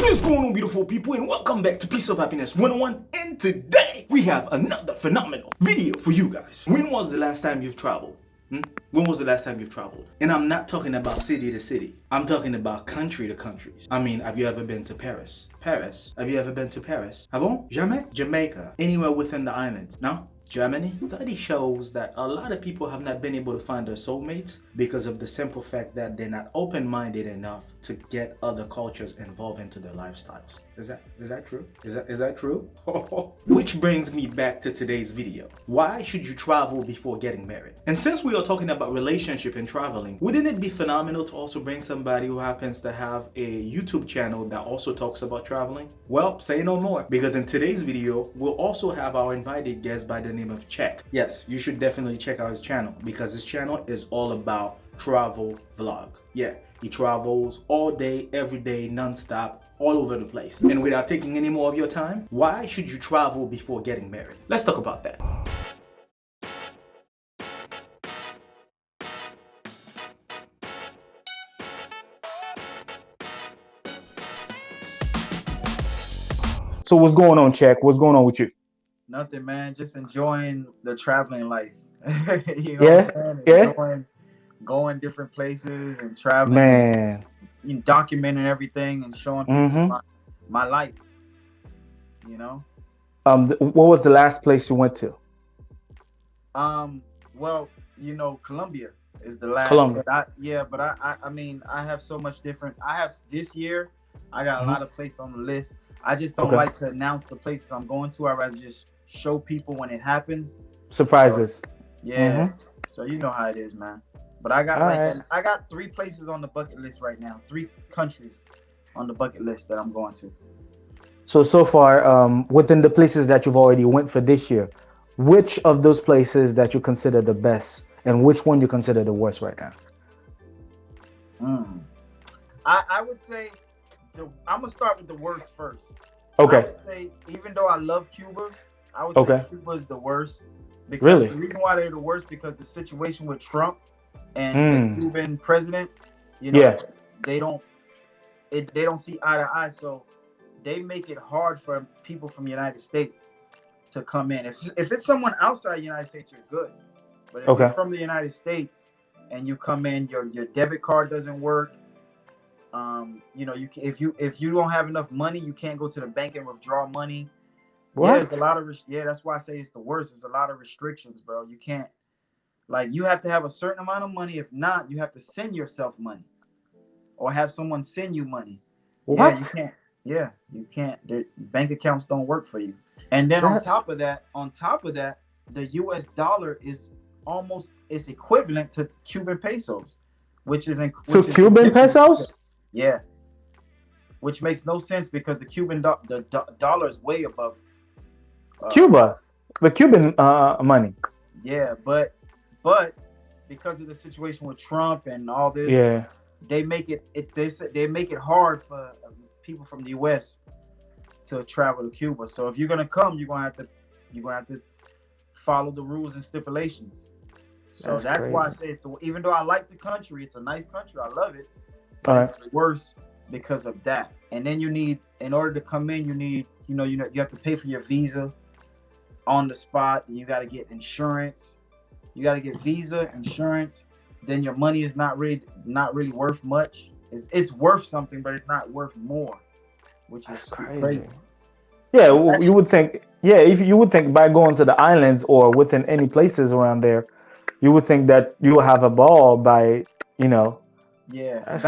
What's going on, beautiful people, and welcome back to Piece of Happiness 101. And today we have another phenomenal video for you guys. When was the last time you've traveled? When was the last time you've traveled? And I'm not talking about city to city. I'm talking about country to countries. I mean, have you ever been to Paris? Paris? Have you ever been to Paris? Ah bon? Jamais? Jamaica? Anywhere within the islands? No? Germany? Study shows that a lot of people have not been able to find their soulmates because of the simple fact that they're not open-minded enough to get other cultures involved into their lifestyles. Is that true? Is that true? Which brings me back to today's video. Why should you travel before getting married? And since we are talking about relationship and traveling, wouldn't it be phenomenal to also bring somebody who happens to have a YouTube channel that also talks about traveling? Well, say no more, because in today's video, we'll also have our invited guest by the name of Check. Yes, you should definitely check out his channel because his channel is all about travel vlog. Yeah, he travels all day, every day, non-stop, all over the place. And without taking any more of your time, why should you travel before getting married? Let's talk about that. So what's going on, Check? What's going on with you? Nothing, man. Just enjoying the traveling life. You know Yeah, what I'm saying? yeah. Going different places and traveling, Man. and documenting everything and showing people my life. You know. What was the last place you went to? Well, Colombia is the last. Colombia. But I mean, I have so much different. I have this year. I got a lot of places on the list. I just don't like to announce the places I'm going to. I rather just show people when it happens. Surprises. So, yeah. So you know how it is, man. But I got I got 3 places on the bucket list right now. 3 countries on the bucket list that I'm going to. So far, within the places that you've already went for this year, which of those places that you consider the best and which one you consider the worst right now? I would say I'm gonna start with the worst first. Okay. I would say, even though I love Cuba, I would say Cuba is the worst. Because Really? The reason why they're the worst because the situation with Trump and the Cuban president, they don't see eye to eye, so they make it hard for people from the United States to come in. If it's someone outside the United States, you're good. But if you're from the United States and you come in, your debit card doesn't work. If you don't have enough money, you can't go to the bank and withdraw money. What? Yeah, it's a lot of that's why I say it's the worst. There's a lot of restrictions, bro. You can't, you have to have a certain amount of money. If not, you have to send yourself money or have someone send you money. What? Yeah, you can't. Yeah, you can't. The bank accounts don't work for you. And then on top of that, the US dollar is it's equivalent to Cuban pesos, which is Cuban pesos? Yeah, which makes no sense because the Cuban dollar is way above Cuba, the Cuban money. Yeah, but because of the situation with Trump and all this, they make it hard for people from the U.S. to travel to Cuba. So if you're gonna come, you're gonna have to follow the rules and stipulations. So that's why I say even though I like the country, it's a nice country, I love it. But it's worse because of that. And then in order to come in, you have to pay for your visa on the spot. And you got to get insurance. You got to get visa, insurance. Then your money is not really worth much. It's worth something, but it's not worth more, which is crazy. Yeah, you would think. Yeah, if you would think by going to the islands or within any places around there, you would think that you will have a ball by. Yeah, that's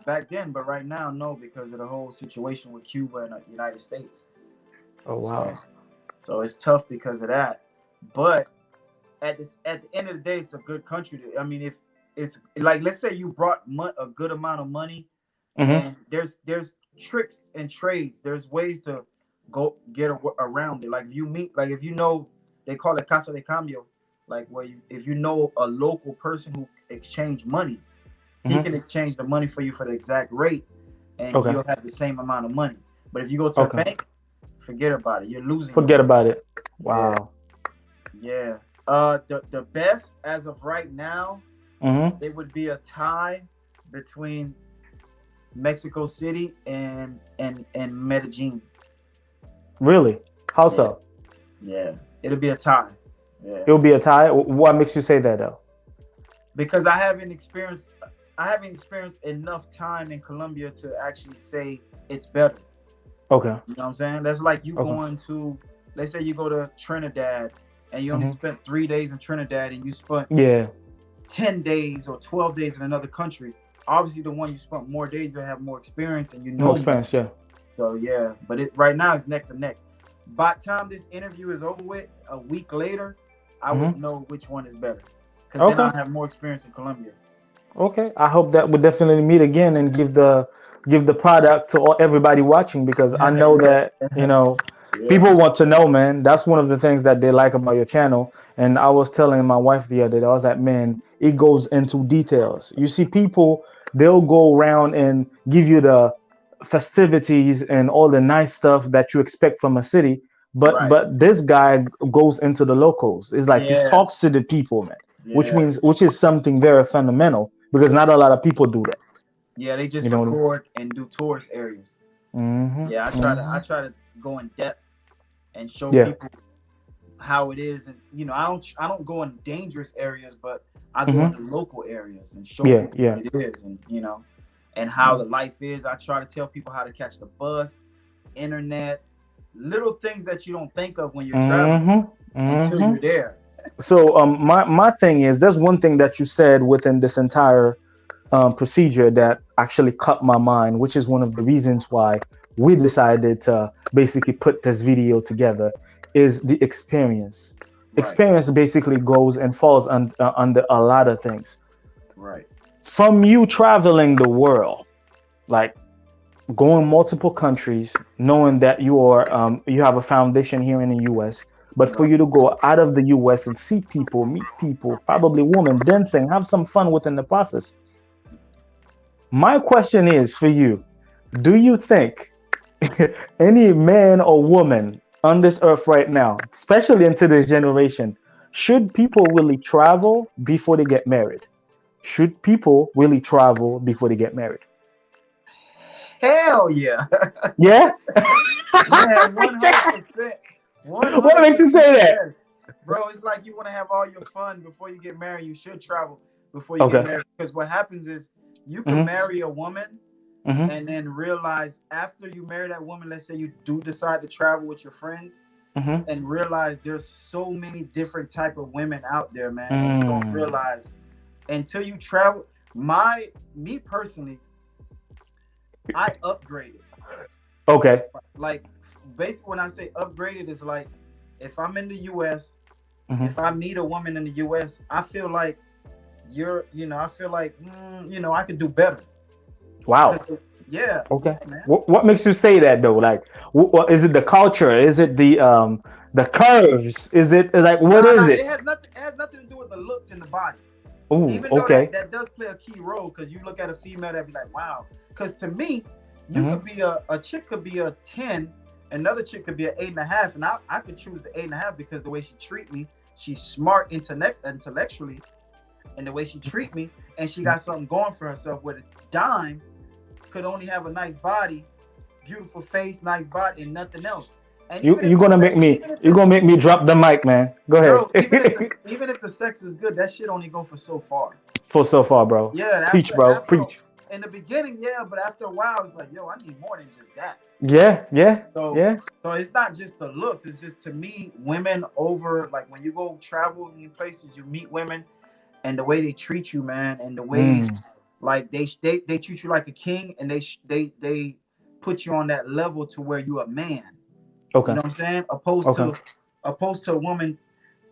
back then, but right now, no, because of the whole situation with Cuba and the United States. Oh wow! So it's tough because of that. But at the end of the day, it's a good country. I mean, if it's like, let's say you brought a good amount of money, and there's tricks and trades. There's ways to go get around it. Like if you know, they call it casa de cambio. Like if you know a local person who exchange money. He can exchange the money for you for the exact rate, and you'll have the same amount of money. But if you go to a bank, forget about it. You're losing. Forget about it. Wow. Yeah. The best as of right now, it would be a tie between Mexico City and Medellin. Really? How Yeah, so? yeah. It'll be a tie. Yeah. It'll be a tie. What makes you say that though? Because I haven't experienced enough time in Colombia to actually say it's better. Okay. You know what I'm saying? That's like you Okay. going to, let's say you go to Trinidad and you only spent 3 days in Trinidad and you spent 10 days or 12 days in another country. Obviously, the one you spent more days, you'll have more experience and you know more experience. more. Yeah. So yeah, but right now it's neck to neck. By the time this interview is over with, a week later, I would know which one is better. Because then I'll have more experience in Colombia. Okay. I hope that we'll definitely meet again and give the product to everybody watching, because I know that people want to know, man. That's one of the things that they like about your channel. And I was telling my wife the other day, I was like, man, it goes into details. You see, people, they'll go around and give you the festivities and all the nice stuff that you expect from a city, but this guy goes into the locals. It's like he talks to the people, man, which is something very fundamental, because not a lot of people do that. Yeah, they just record and do tourist areas. Yeah, I try to go in depth and show people how it is, and I don't go in dangerous areas, but I go in the local areas and show people what it is, and and how the life is. I try to tell people how to catch the bus, internet, little things that you don't think of when you're traveling until you're there. So my thing is, there's one thing that you said within this entire procedure that actually cut my mind, which is one of the reasons why we decided to basically put this video together, is the experience. Experience basically goes and falls under a lot of things. Right. From you traveling the world, like going multiple countries, knowing that you have a foundation here in the US, but for you to go out of the US and see people, meet people, probably women, dancing, have some fun within the process. My question is for you, do you think any man or woman on this earth right now, especially into this generation, should people really travel before they get married? Should people really travel before they get married? Hell yeah. Yeah? Yeah, 100%. What makes you say that? Yes. Bro, it's like you want to have all your fun before you get married. You should travel before you get married. Because what happens is you can marry a woman and then realize after you marry that woman, let's say you do decide to travel with your friends, and realize there's so many different type of women out there, man. And you don't realize until you travel. Me personally, I upgraded. Okay. Like basically when I say upgraded is like if I'm in the US, if I meet a woman in the US, I feel like I could do better. Wow. Yeah. Okay. Yeah, what makes you say that though? Like, what is it? The culture? Is it the curves? Is it like what is it? It has nothing to do with the looks and the body. Ooh, even though that does play a key role, because you look at a female that be like, wow. Because to me, you could be a chick could be a 10, another chick could be an 8.5, and I could choose the 8.5 because the way she treat me, she's smart intellectually, and the way she treat me, and she got something going for herself. With a dime could only have a nice body, beautiful face, nice body, and nothing else. And you're gonna make me drop the mic, man. Go ahead. Bro, even if the sex is good, that shit only go for so far. For so far, bro. Yeah. Preach, bro. Preach. In the beginning, yeah, but after a while, it's like, yo, I need more than just that. Yeah. So it's not just the looks. It's just, to me, women over, like when you go travel in places, you meet women, and the way they treat you, man, and the way like they treat you like a king, and they put you on that level to where you a man. Okay. You know what I'm saying? Opposed to a woman.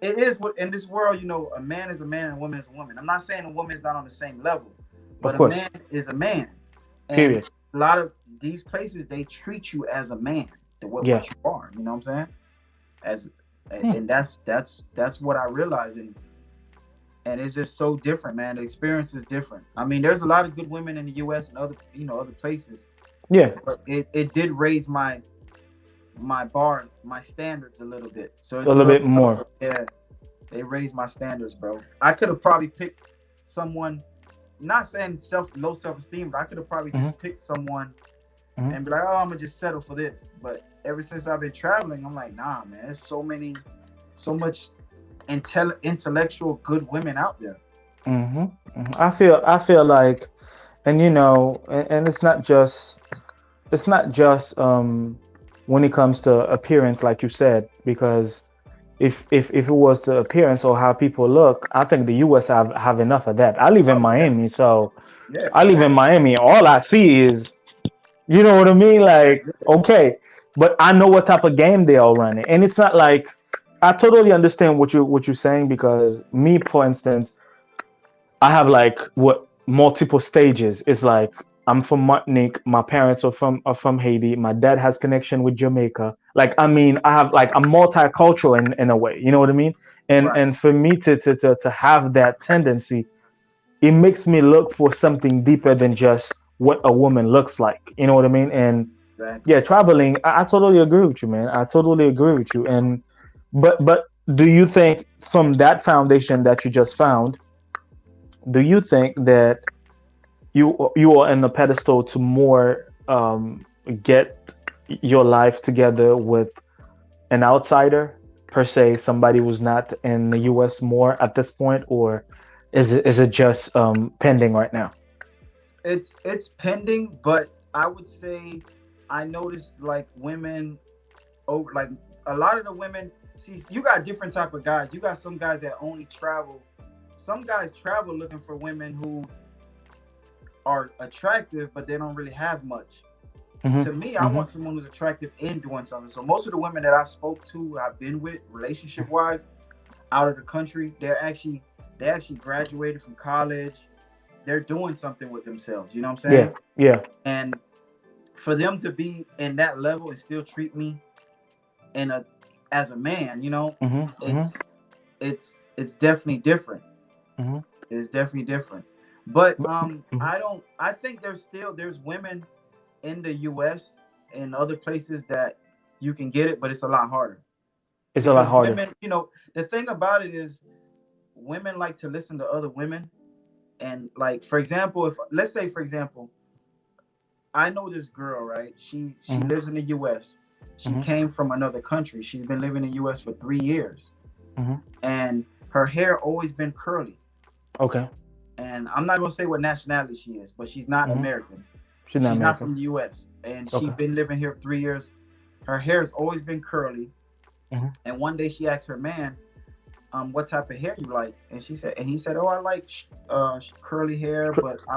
It is what in this world, a man is a man and a woman is a woman. I'm not saying a woman is not on the same level, but a man is a man. And period. A lot of these places, they treat you as a man, what you are. You know what I'm saying? And that's what I realized, and it's just so different, man. The experience is different. I mean, there's a lot of good women in the U.S. and other places. Yeah. But it did raise my bar, my standards a little bit. So it's a little bit more. Yeah, they raised my standards, bro. I could have probably picked someone, not saying low self-esteem, but I could have probably just picked someone and be like, oh, I'm gonna just settle for this. But ever since I've been traveling, I'm like, nah, man, there's so much intellectual good women out there. I feel like, and and it's not just when it comes to appearance, like you said, because if it was the appearance or how people look, I think the US have enough of that. I live in Miami, so I live in Miami. All I see is, you know what I mean? Like, okay, but I know what type of game they are running, and it's not like I totally understand what you're saying, because me, for instance, I have like what multiple stages. It's like I'm from Martinique. My parents are from Haiti. My dad has connection with Jamaica. Like, I mean, I have like I'm multicultural in a way. You know what I mean? And for me to have that tendency, it makes me look for something deeper than just what a woman looks like. You know what I mean? And yeah, traveling, I totally agree with you, man. I totally agree with you. And but do you think from that foundation that you just found, do you think that you are in a pedestal to more get your life together with an outsider, per se, somebody who's not in the US more at this point, or is it just pending right now? It's pending, but I would say I noticed like women over like a lot of the women. See, you got different type of guys. You got some guys that only travel. Some guys travel looking for women who are attractive, but they don't really have much. To me, I want someone who's attractive and doing something. So most of the women that I've spoke to, I've been with relationship wise, out of the country, they actually graduated from college. They're doing something with themselves. You know what I'm saying? Yeah. And for them to be in that level and still treat me as a man, it's definitely different. It's definitely different. But I think there's women in the US and other places that you can get it, but it's a lot harder. It's a lot harder. Women, the thing about it is women like to listen to other women. And like, for example, let's say, for example, I know this girl, right? She lives in the US. She came from another country. She's been living in the US for 3 years. And her hair always been curly. Okay. And I'm not gonna say what nationality she is, but she's not American. She's not from the US. And she's been living here for 3 years. Her hair has always been curly. And one day she asked her man, what type of hair you like? And he said, oh, I like curly hair, but I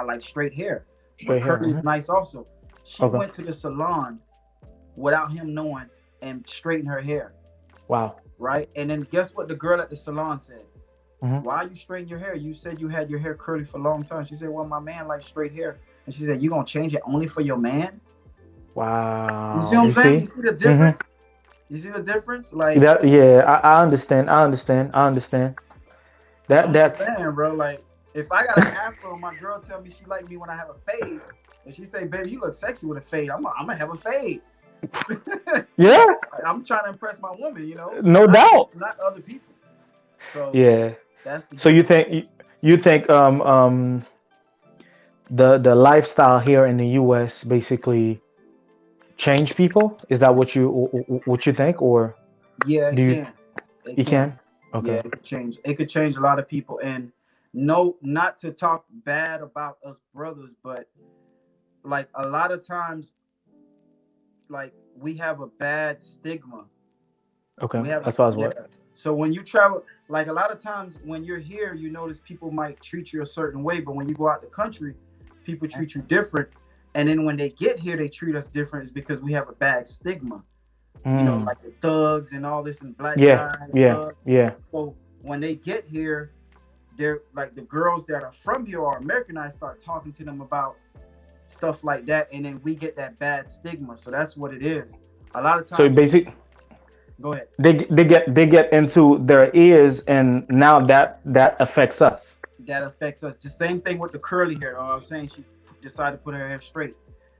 like straight hair. But curly is nice also. She went to the salon without him knowing and straightened her hair. Wow. Right? And then guess what the girl at the salon said? Why you straighten your hair? You said you had your hair curly for a long time. She said, well, my man likes straight hair. And she said, you gonna change it only for your man? Wow. You see what I'm saying? You see the difference? You see the difference? Like that, yeah, I understand. That's saying, bro. Like, if I got an afro, my girl tell me she like me when I have a fade, and she say, "Baby, you look sexy with a fade." I'm gonna have a fade. Yeah. I'm trying to impress my woman, No doubt. Not other people. So yeah. That's the so difference. you think the lifestyle here in the US basically change people? Is that what you think, or yeah, it can? Okay. Yeah, it could change a lot of people. And no, not to talk bad about us brothers, but like a lot of times, like we have a bad stigma. Okay, that's what I was wondering. So when you travel, like a lot of times when you're here, you notice people might treat you a certain way, but when you go out the country, people treat you different. And then when they get here, they treat us different. Is because we have a bad stigma. Like the thugs and all this and black guys. Yeah. So when they get here, they're like the girls that are from here or Americanized start talking to them about stuff like that, and then we get that bad stigma. So that's what it is. A lot of times. So basically, go ahead. They get into their ears, and now that affects us. That affects us. The same thing with the curly hair. I was saying she decided to put her hair straight.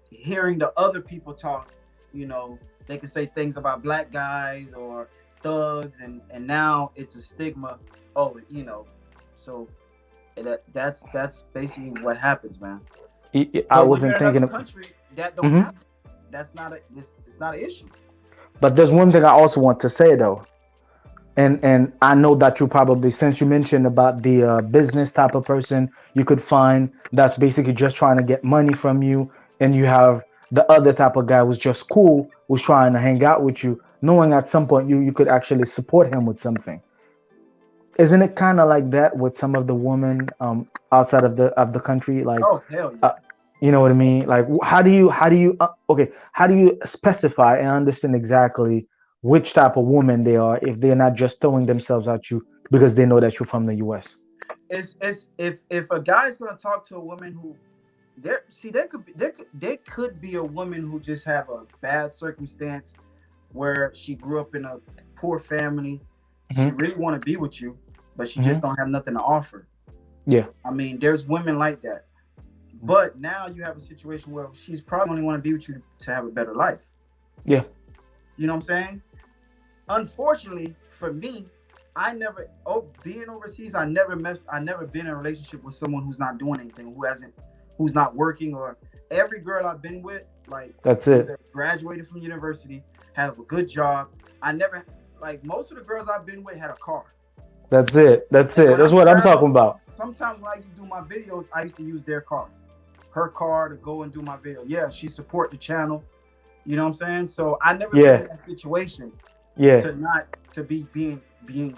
Hearing the other people talk, they can say things about black guys or thugs, and now it's a stigma. So that's basically what happens, man. I wasn't thinking of country. that don't happen. That's not it's not an issue. But there's one thing I also want to say though, and I know that you probably, since you mentioned about the business type of person you could find that's basically just trying to get money from you, and you have the other type of guy who's just cool, who's trying to hang out with you, knowing at some point you could actually support him with something. Isn't it kind of like that with some of the women outside of the country? Like, Oh hell yeah. you know what I mean? Like, how do you okay? How do you specify and understand exactly which type of woman they are if they're not just throwing themselves at you because they know that you're from the U.S.? It's if a guy's gonna talk to a woman who there could be a woman who just have a bad circumstance where she grew up in a poor family. She really want to be with you, but she just don't have nothing to offer. Yeah. I mean, there's women like that. But now you have a situation where she's probably only want to be with you to have a better life. Yeah. You know what I'm saying? Unfortunately for me, being overseas, I never been in a relationship with someone who's not doing anything, who's not working. Or every girl I've been with, like, that's it, graduated from university, have a good job. Like, most of the girls I've been with had a car. That's it. That's what I'm talking about. Sometimes when I used to do my videos, I used to use her car to go and do my video. Yeah, she support the channel. You know what I'm saying? So I never been in that situation. Yeah. To be being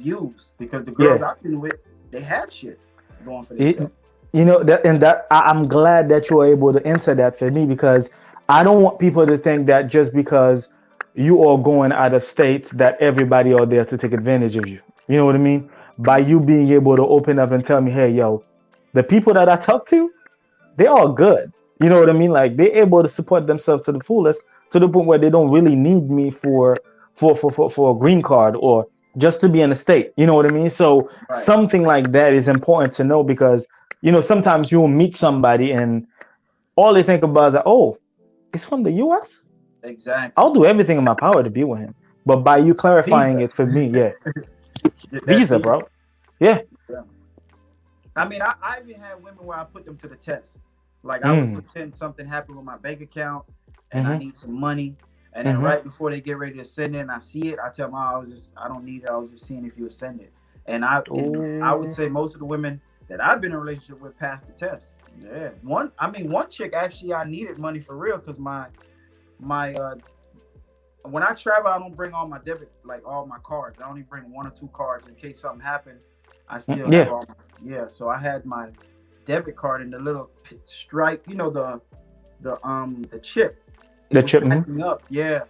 used, because the girls I've been with, they had shit going for themselves. You know that I'm glad that you were able to answer that for me, because I don't want people to think that just because you are going out of states that everybody are there to take advantage of you. You know what I mean? By you being able to open up and tell me, hey, yo, the people that I talk to, they all good. You know what I mean? Like, they're able to support themselves to the fullest, to the point where they don't really need me for a green card or just to be in the state. You know what I mean? So something like that is important to know, because, you know, sometimes you'll meet somebody and all they think about is like, oh, he's from the US? Exactly. I'll do everything in my power to be with him. But by you clarifying it for me, visa, bro. Yeah. I mean, I even had women where I put them to the test. Like, I would pretend something happened with my bank account and I need some money. And then right before they get ready to send it and I see it, I tell them, I don't need it. I was just seeing if you would send it. And I would say most of the women that I've been in a relationship with passed the test. Yeah. One chick, actually, I needed money for real, because my when I travel, I don't bring all my all my cards. I only bring 1 or 2 cards in case something happened. I still have all my, so I had my debit card in the little stripe, you know, the chip. The chip. Up, yeah.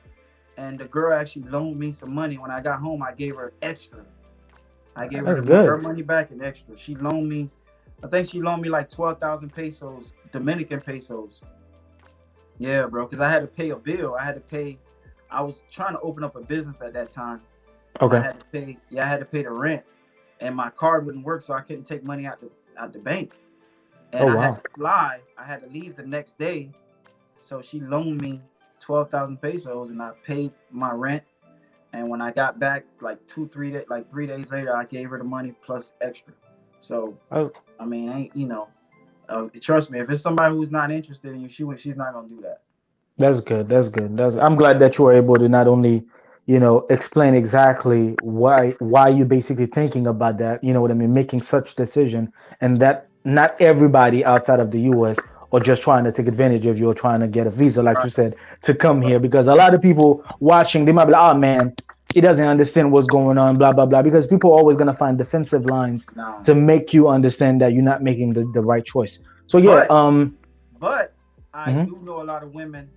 And the girl actually loaned me some money. When I got home, I gave her extra. I gave her money back and extra. She loaned me, I think she loaned me like 12,000 pesos, Dominican pesos. Yeah, bro, because I had to pay a bill. I was trying to open up a business at that time. Okay. I had to pay the rent, and my card wouldn't work, so I couldn't take money out the bank. And I had to fly. I had to leave the next day. So she loaned me 12,000 pesos, and I paid my rent. And when I got back, like 3 days later, I gave her the money plus extra. So I mean, trust me, if it's somebody who's not interested in you, she's not gonna do that. That's good. I'm glad that you were able to not only, you know, explain exactly why you're basically thinking about that, you know what I mean, making such decision, and that not everybody outside of the US are just trying to take advantage of you or trying to get a visa, like you said, to come here. Because a lot of people watching, they might be like, oh man, he doesn't understand what's going on, blah blah blah, because people are always going to find defensive lines to make you understand that you're not making the right choice. So yeah, but I do know a lot of women,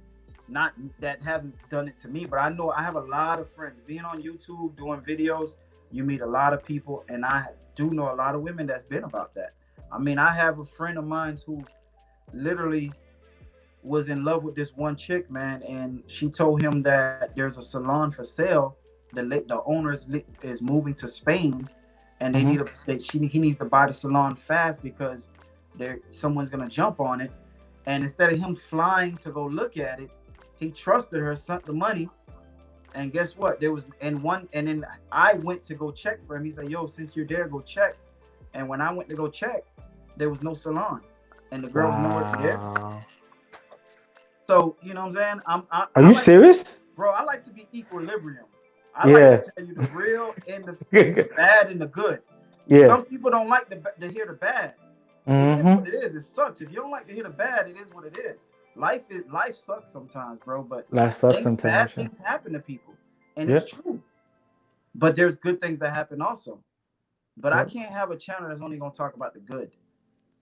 not that haven't done it to me, but I have a lot of friends. Being on YouTube, doing videos, you meet a lot of people, and I do know a lot of women that's been about that. I mean, I have a friend of mine who literally was in love with this one chick, man, and she told him that there's a salon for sale. The owner is moving to Spain, and he needs to buy the salon fast because someone's gonna jump on it. And instead of him flying to go look at it, he trusted her, sent the money, and guess what? And then I went to go check for him. He said, "Yo, since you're there, go check." And when I went to go check, there was no salon, and the girl was nowhere to get. So you know what I'm saying? Are you serious? Bro, I like to be equilibrium. I Yeah. like to tell you the real and the bad and the good. Yeah. Some people don't like to hear the bad. It is what it is. It sucks. If you don't like to hear the bad, it is what it is. Life sucks sometimes, bro. But life sucks sometimes. Bad things happen to people, and it's true. But there's good things that happen also. But I can't have a channel that's only gonna talk about the good.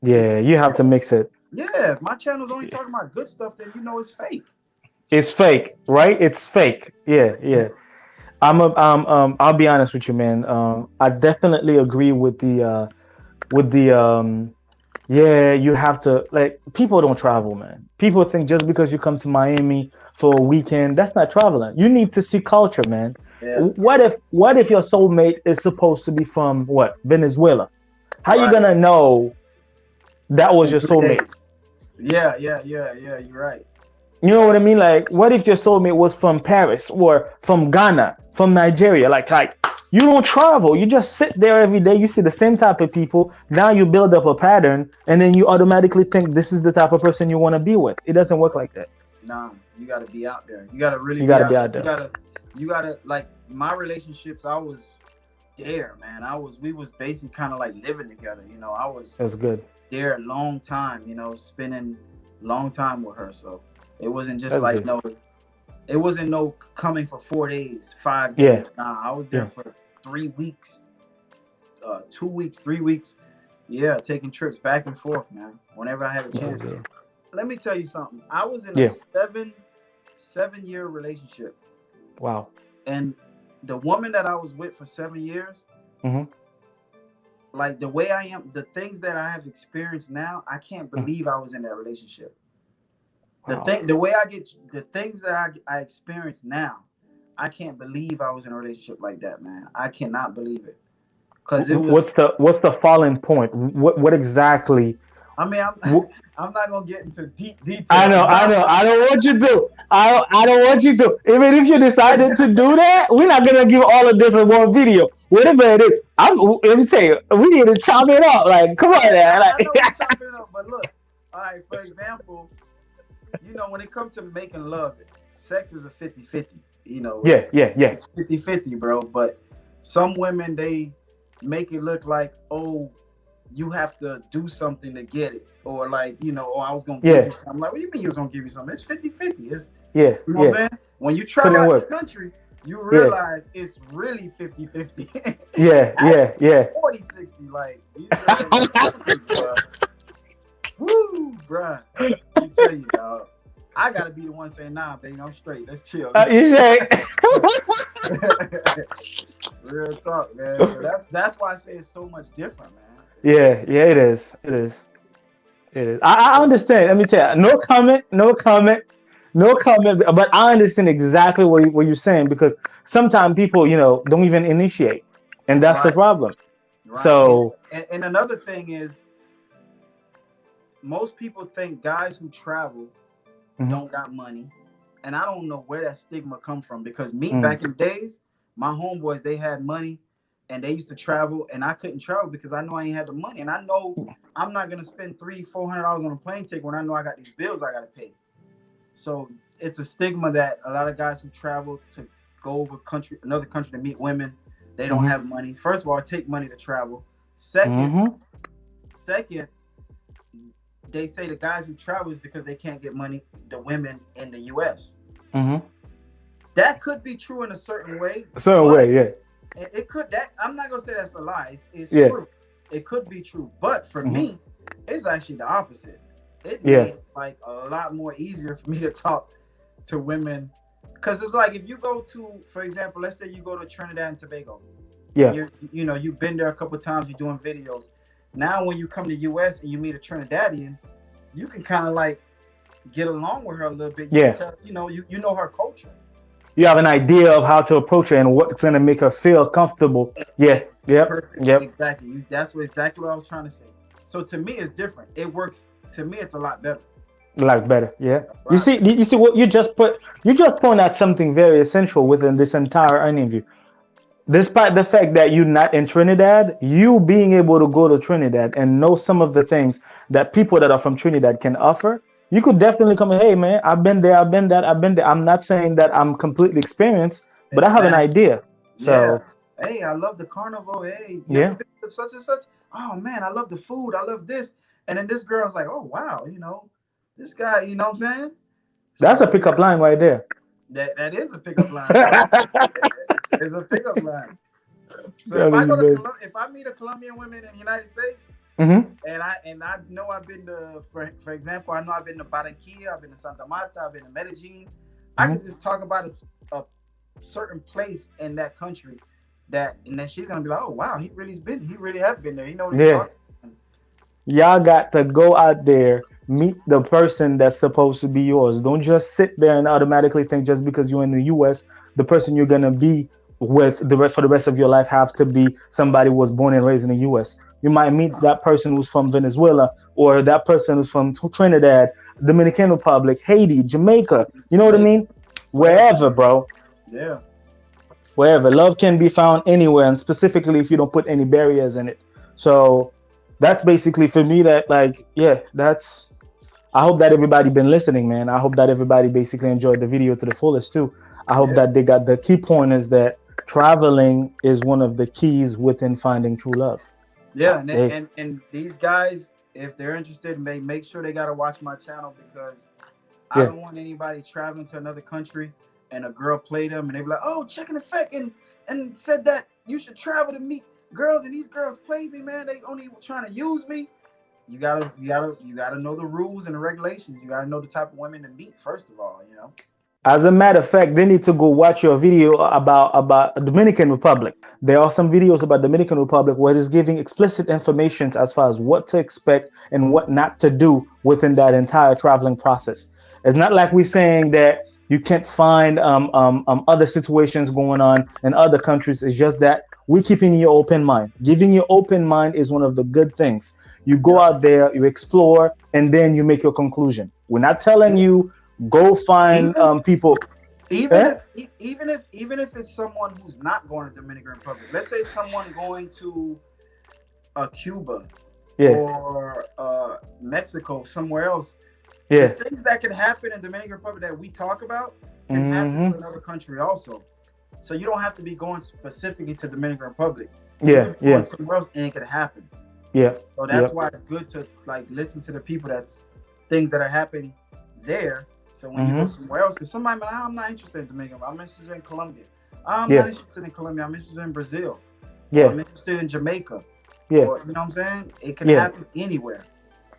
Yeah, you have to mix it. Yeah, if my channel's only talking about good stuff, then you know it's fake. It's fake, right? It's fake. Yeah. I'll be honest with you, man. I definitely agree with the yeah, you have to, like, people don't travel, man. People think just because you come to Miami for a weekend, that's not traveling. You need to see culture, man. Yeah. What if your soulmate is supposed to be from what? Venezuela? How you gonna know that was your soulmate? Yeah, you're right. You know what I mean? Like, what if your soulmate was from Paris or from Ghana, from Nigeria? Like you don't travel. You just sit there every day. You see the same type of people. Now you build up a pattern, and then you automatically think this is the type of person you want to be with. It doesn't work like that. Nah, you got to be out there. You got to really be out there. You got to, like, my relationships, I was there, man. We was basically kind of like living together. You know, I was That's good. there a long time, you know, spending long time with her. So it wasn't just it wasn't no coming for 4 days, 5 days. Yeah. Nah, I was there for 3 weeks, 2 weeks, 3 weeks. Yeah, taking trips back and forth, man. Whenever I had a chance to. Let me tell you something. I was in a 7-year relationship. Wow. And the woman that I was with for 7 years, like the way I am, the things that I have experienced now, I can't believe I was in that relationship. Wow. The things that I experience now, I can't believe I was in a relationship like that, man. I cannot believe it. Cause it was. What's the falling point? What exactly? I mean, I'm not gonna get into deep details. I know. I don't want you to. I don't want you to. Even if you decided to do that, we're not gonna give all of this in one video. Whatever it is, let me say, we need to chop it up. Like, come on, man. Like, I know we're chopping it up, but look, all right. For example, you know, when it comes to making love, sex is a 50-50. You know. It's 50-50, bro. But some women, they make it look like, oh, you have to do something to get it, or like, you know, I was gonna give you something. Like, what do you mean you was gonna give you something? It's 50-50. It's you know what I'm saying? When you travel out this country, you realize it's really 50-50. Yeah. 40-60. Like, woo, bruh. Let me tell you, dog. I gotta be the one saying, nah, baby, I'm straight. Let's chill. You straight. Real talk, man. So that's why I say it's so much different, man. Yeah, it is. I understand. Let me tell you, no comment. But I understand exactly what you're saying, because sometimes people, you know, don't even initiate, and that's the problem. Right. So, and another thing is, most people think guys who travel don't got money, and I don't know where that stigma come from, because back in the days, my homeboys, they had money. And they used to travel, and I couldn't travel because I know I ain't had the money. And I know I'm not gonna spend $300-400 on a plane ticket when I know I got these bills I gotta pay. So it's a stigma that a lot of guys who travel to go over another country to meet women, they don't have money. First of all, it take money to travel. Second, they say the guys who travel is because they can't get money, the women in the US. That could be true in a certain way. It could. That I'm not gonna say that's a lie. It's true. It could be true, but for me, it's actually the opposite. It made it like a lot more easier for me to talk to women, because it's like, if you go to, for example, let's say you go to Trinidad and Tobago. You know, you've been there a couple of times. You're doing videos. Now, when you come to US and you meet a Trinidadian, you can kind of like get along with her a little bit. You know her culture. You have an idea of how to approach her and what's going to make her feel comfortable. Perfect. Exactly. That's exactly what I was trying to say. So to me, it's different. It works. To me, it's a lot better. Right. You see what you just point out something very essential within this entire interview. Despite the fact that you're not in Trinidad, you being able to go to Trinidad and know some of the things that people that are from Trinidad can offer, You could definitely come in, hey man, I've been there, I've been that, I've been there. I'm not saying that I'm completely experienced, but I have an Exactly. idea. Yeah. So Hey, I love the carnival. Hey, you ever yeah, been to such and such? Oh man, I love the food. I love this. And then this girl's like, oh wow, this guy, you know what I'm saying? that's So a pickup line right there. that is a pickup line, bro. It's a pickup line. So if I Telling you, go to man. if I meet a Colombian woman in the United States, Mm-hmm. and I know I've been to, for example, I know I've been to Barranquilla, I've been to Santa Marta, I've been to Medellin. I Mm-hmm. could just talk about a certain place in that country and then she's gonna be like, oh wow, he really has been there. He know what he's Yeah. talking about. Y'all got to go out there, meet the person that's supposed to be yours. Don't just sit there and automatically think just because you're in the US, the person you're gonna be with for the rest of your life have to be somebody who was born and raised in the US. You might meet that person who's from Venezuela, or that person who's from Trinidad, Dominican Republic, Haiti, Jamaica. You know what I Jamaica, mean? whatever. Wherever, bro. Yeah. Wherever. Love can be found anywhere, and specifically if you don't put any barriers in it. So that's basically for me that, like, yeah, that's, I hope that everybody been listening, man. I hope that everybody basically enjoyed the video to the fullest too. I hope Yeah. that they got the key point is that traveling is one of the keys within finding true love. Yeah, and Hey, and these guys, if they're interested, make sure they gotta watch my channel because I yeah. don't want anybody traveling to another country and a girl play them and they be like, oh, check in effect and said that you should travel to meet girls and these girls played me, man. They only trying to use me. You gotta know the rules and the regulations. You gotta know the type of women to meet first of all. As a matter of fact, they need to go watch your video about Dominican Republic. There are some videos about Dominican Republic where it's giving explicit information as far as what to expect and what not to do within that entire traveling process. It's not like we're saying that you can't find other situations going on in other countries. It's just that we're keeping your open mind. Giving you open mind is one of the good things. You go Yeah. out there, you explore, and then you make your conclusion. We're not telling you go find Even people. even Eh? if even if it's someone who's not going to Dominican Republic, let's say someone going to Cuba Yeah, or Mexico, somewhere else. The yeah. things that can happen in Dominican Republic that we talk about can happen to Hmm. another country also. So you don't have to be going specifically to Dominican Republic. You Yeah, can be yeah, going somewhere else and it could happen. yeah, So yeah, that's why it's good to like listen to the people that's things that are happening there. So when you go hmm, somewhere else, because somebody like, I'm not interested in Dominican, I'm interested in Colombia. I'm not yeah, interested in Colombia, I'm interested in Brazil. Or yeah, I'm interested in Jamaica. yeah, Or you know what I'm saying? It can yeah. happen anywhere.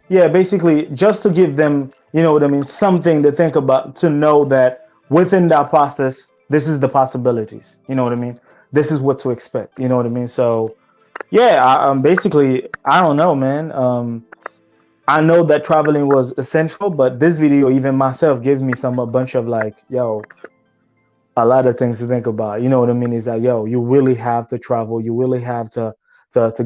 Yeah, basically just to give them, you know what I mean, something to think about, to know that within that process, this is the possibilities. You know what I mean? This is what to expect. You know what I mean? So yeah, basically, I don't know, man. I know that traveling was essential, but this video, even myself, gives me a bunch of like, yo, a lot of things to think about. You know what I mean? Is that, yo, you really have to travel. You really have to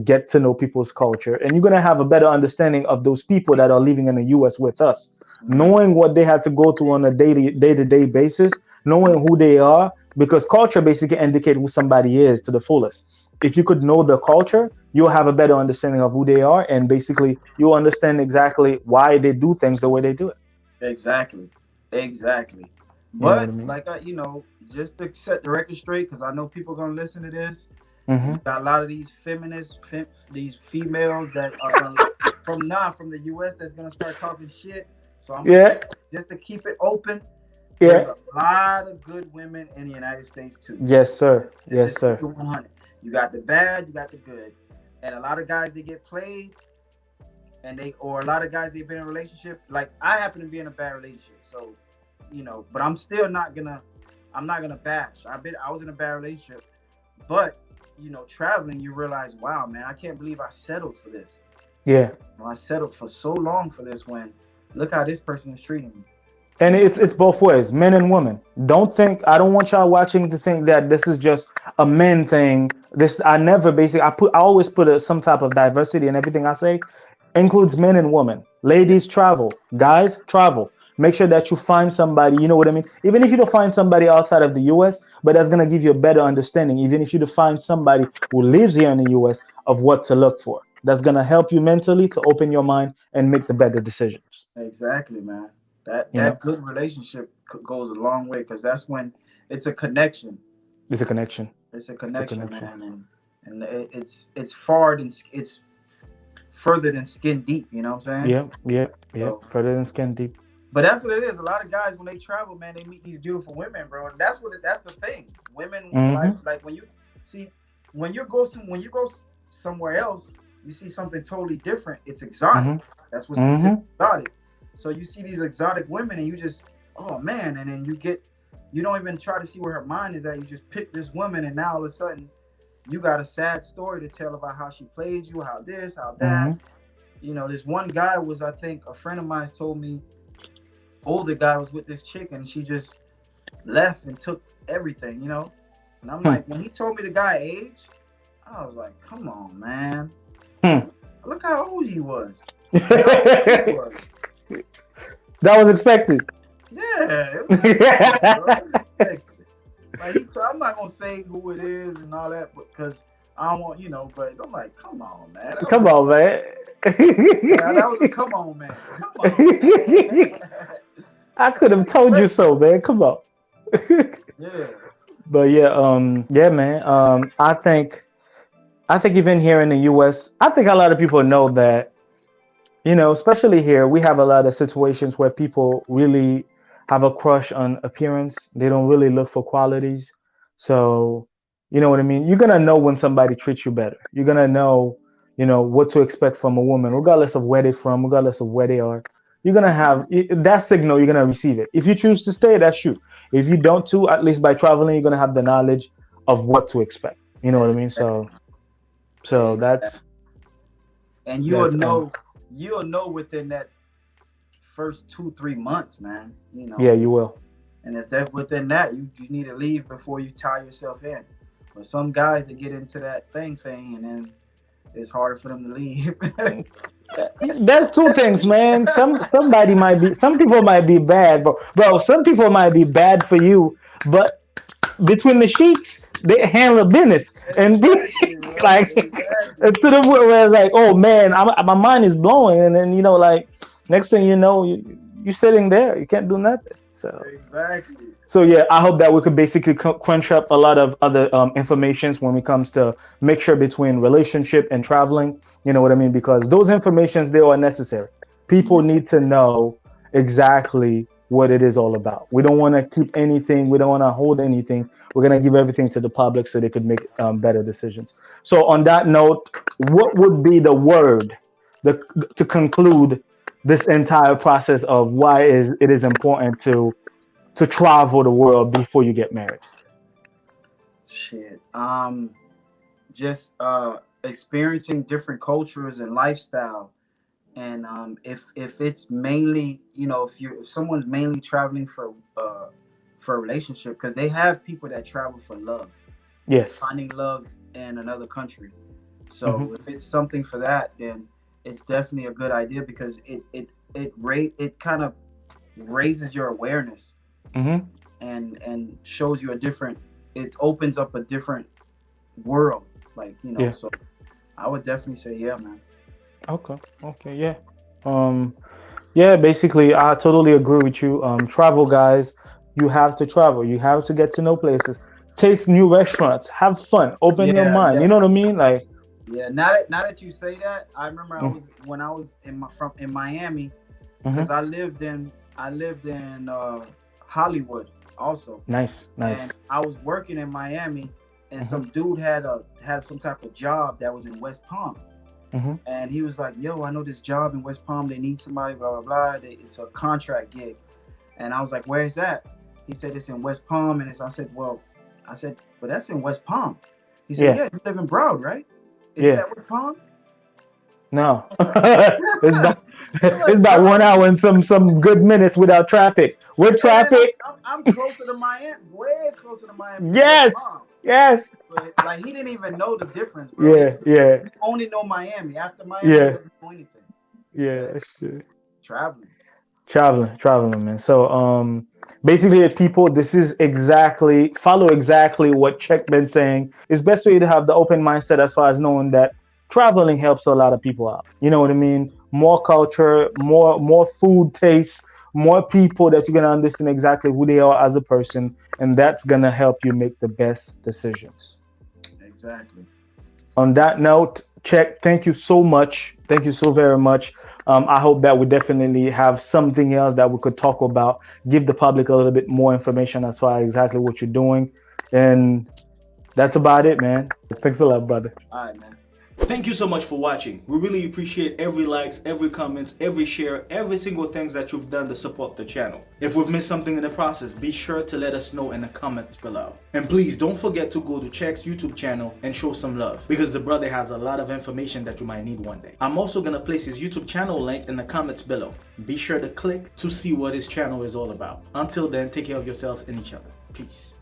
get to know people's culture, and you're gonna have a better understanding of those people that are living in the U.S. with us, Mm-hmm. knowing what they had to go through on a day-to-day basis, knowing who they are, because culture basically indicates who somebody is to the fullest. If you could know the culture, you'll have a better understanding of who they are, and basically you'll understand exactly why they do things the way they do it. Exactly. Exactly. You know what I But mean? like just to set the record straight, because I know people are gonna listen to this. Mm-hmm. You got a lot of these feminists, these females that are gonna from the US that's gonna start talking shit. So I'm gonna Yeah, say just to keep it open, there's yeah. a lot of good women in the United States too. Yes, sir. This Yes, is keep sir. it 100. You got the bad, you got the good, and a lot of guys they get played, or a lot of guys they've been in a relationship. Like I happen to be in a bad relationship, so but I'm not gonna bash. I was in a bad relationship, but traveling, you realize, wow, man, I can't believe I settled for this. Yeah. I settled for so long for this when look how this person is treating me. And it's both ways, men and women. Don't think, I don't want y'all watching to think that this is just a men thing. This, I never basically, I always put some type of diversity in everything I say, includes men and women. Ladies, travel. Guys, travel. Make sure that you find somebody, you know what I mean? Even if you don't find somebody outside of the US, but that's gonna give you a better understanding, even if you find somebody who lives here in the US, of what to look for. that's gonna help you mentally to open your mind and make the better decisions. Exactly, man. You know, That good relationship goes a long way, because that's when it's a connection. it's a connection. It's a It's a connection, connection. man, and it's far than it's further than skin deep. You know what I'm saying? Yeah, yeah, yeah. So, Further than skin deep. but that's what it is. A lot of guys, when they travel, man, they meet these beautiful women, bro. And that's the thing. Women like when you see when you go somewhere else, you see something totally different. It's exotic. That's what's considered exotic. So you see these exotic women, and you just, oh man, and then you don't even try to see where her mind is at. You just pick this woman, and now all of a sudden, you got a sad story to tell about how she played you, how this, how that. You know, this one guy was, I think, a friend of mine told me, older guy was with this chick, and she just left and took everything, you know. And I'm like, when he told me the guy age, I was like, come on, man. Look how old he was. That was expected. Yeah. It was expected. Like, I'm not gonna say who it is and all that, because I don't want, you know. But I'm like, come on, man. Come on, man. Yeah, that was a come on, man. Come on. I could have told you so, man. Come on. Yeah. But yeah, man. I think even here in the US, I think a lot of people know that, you know, especially here, we have a lot of situations where people really have a crush on appearance. They don't really look for qualities. So, you know what I mean? You're gonna know when somebody treats you better. You're gonna know, you know, what to expect from a woman, regardless of where they're from, regardless of where they are. You're gonna have that signal. You're gonna receive it. If you choose to stay, that's you. If you don't, too, at least by traveling, you're gonna have the knowledge of what to expect. You know what I mean? So that's. And you'll know within that first 2-3 months, man. You know. Yeah, you will. And if that within that, you need to leave before you tie yourself in. But some guys, they get into that thing, and then it's harder for them to leave. There's two things, man. Some people might be bad, bro. Some people might be bad for you, but between the sheets, they handle business and like to the point where it's like, oh man, my mind is blowing, and then, you know, like, next thing you know, you're sitting there, you can't do nothing. So exactly. So yeah, I hope that we could basically crunch up a lot of other informations when it comes to mixture between relationship and traveling. You know what I mean? Because those informations, they are necessary. People need to know exactly what it is all about. We don't want to keep anything. We don't want to hold anything. We're going to give everything to the public so they could make better decisions. So on that note, what would be the word to conclude this entire process of why it is important to travel the world before you get married? Shit. Just experiencing different cultures and lifestyle. And if it's mainly, you know, if someone's mainly traveling for a relationship, because they have people that travel for love. Yes. Finding love in another country. So if it's something for that, then it's definitely a good idea, because it kind of raises your awareness. And shows you it opens up a different world, like, you know. Yeah. So I would definitely say, yeah, man. Okay, yeah. Yeah, basically I totally agree with you. Travel, guys. You have to travel. You have to get to know places, taste new restaurants, have fun, open your mind. You know what I mean? Like, yeah, now that you say that, I remember when I was in Miami, because I lived in Hollywood also. Nice. And I was working in Miami, and some dude had some type of job that was in West Palm. And he was like, yo, I know this job in West Palm, they need somebody, blah, blah, blah. It's a contract gig. And I was like, where is that? He said, it's in West Palm. And I said, but that's in West Palm. He said, yeah, you live in Broward, right? Is that West Palm? No. It's about 1 hour and some good minutes without traffic. With traffic. I'm closer to Miami, way closer to Miami. Yes. But, like, he didn't even know the difference, bro. Yeah. He only know Miami. After Miami, he doesn't know anything. Yeah, that's true. Traveling, man. So basically, people, this is follow exactly what Check been saying. It's best for you to have the open mindset as far as knowing that traveling helps a lot of people out. You know what I mean? More culture, more food taste, more people that you're gonna understand exactly who they are as a person, and that's gonna help you make the best decisions. Exactly. On that note, Check, thank you so much. Thank you so very much. I hope that we definitely have something else that we could talk about, give the public a little bit more information as far as exactly what you're doing. And that's about it, man. Thanks a lot, brother. All right, man. Thank you so much for watching. We really appreciate every likes, every comments, every share, every single thing that you've done to support the channel. If we've missed something in the process, be sure to let us know in the comments below. And please don't forget to go to Check's YouTube channel and show some love, because the brother has a lot of information that you might need one day. I'm also gonna place his YouTube channel link in the comments below. Be sure to click to see what his channel is all about. Until then, take care of yourselves and each other. Peace.